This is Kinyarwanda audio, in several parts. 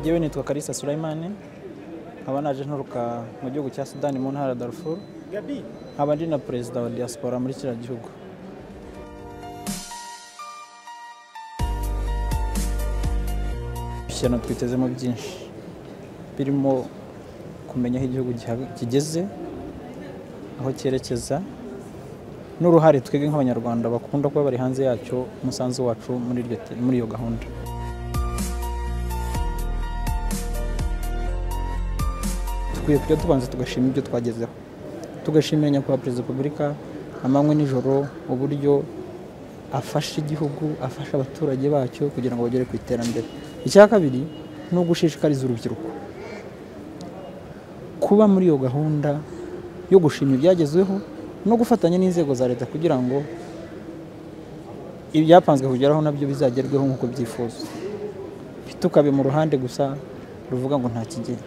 Jewe nitwa Kalisa Sulaimani, nkaba naje nturuka mu gihugu cya Sudani mu ntara ya Darfur, nkaba ndi na perezida wa diaspora muri kiriya gihugu. Ishyano twitezemo byinshi birimo kumenya aho igihugu kigeze, aho cyerekeza, n'uruhare twebwe nk'abanyarwanda bakunda kuba bari hanze yacyo, umusanzu wacu muri iyo gahunda. Tukwiye kujya tubanza tugashima ibyo twagezeho, tugashimira nyakubahwa perezida wa repubulika amanywe n'ijoro uburyo afasha igihugu, afasha abaturage bacyo kugira ngo bagere ku iterambere. Icya kabiri ni ugushishikariza urubyiruko kuba muri iyo gahunda yo gushima ibyagezweho no gufatanya n'inzego za leta kugira ngo ibyapanzwe kugeraho nabyo bizagerweho nk'uko byifuza, tukabe mu ruhande gusa ruvuga ngo nta kigeri.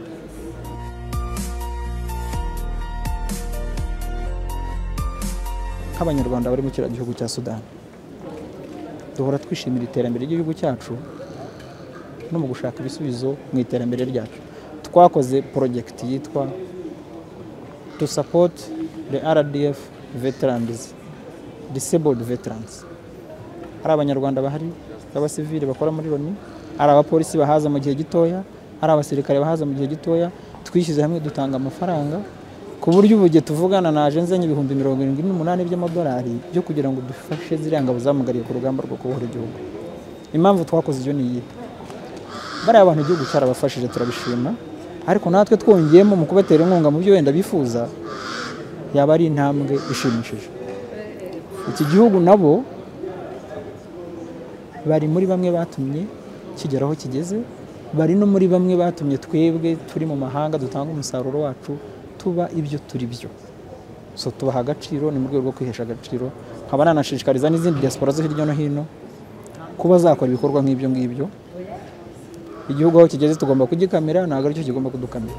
Nk'abanyarwanda bari mu kiriya gihugu cya Sudani, duhora twishimira iterambere ry'igihugu cyacu no mu gushaka ibisubizo mu iterambere ryacu. Twakoze project yitwa to support the RDF veterans, disabled veterans. Hari abanyarwanda bahari, abasivili bakora muri Loni, hari abapolisi bahaza mu gihe gitoya, hari abasirikare bahaza mu gihe gitoya. Twishyize hamwe dutanga amafaranga ku buryo ubugiye tuvugana naje nzanye ibihumbi 78 by'amadolari byo kugira ngo dufashe ziriya ngabo zamugariye ku rugamba rwo kubohora igihugu. Impamvu twakoze ibyo niyi, bari abantu igihugu cyarabafashije turabishima, ariko natwe twongeyemo mu kubatera inkunga mu byo wenda bifuza, yaba ari intambwe ishimishije. Iki gihugu nabo bari muri bamwe batumye kigeraho kigeze, bari no muri bamwe batumye twebwe turi mu mahanga dutanga umusaruro wacu tuba ibyo turi byo. So tubaha agaciro, ni mu rwego rwo kwihesha agaciro. Nkaba nanashishikariza n'izindi diaspora zo hirya no hino kuba zakora ibikorwa nk'ibyo ngibyo. Igihugu aho kigeze tugomba kugikamera, ntabwo aricyo kigomba kudukamira.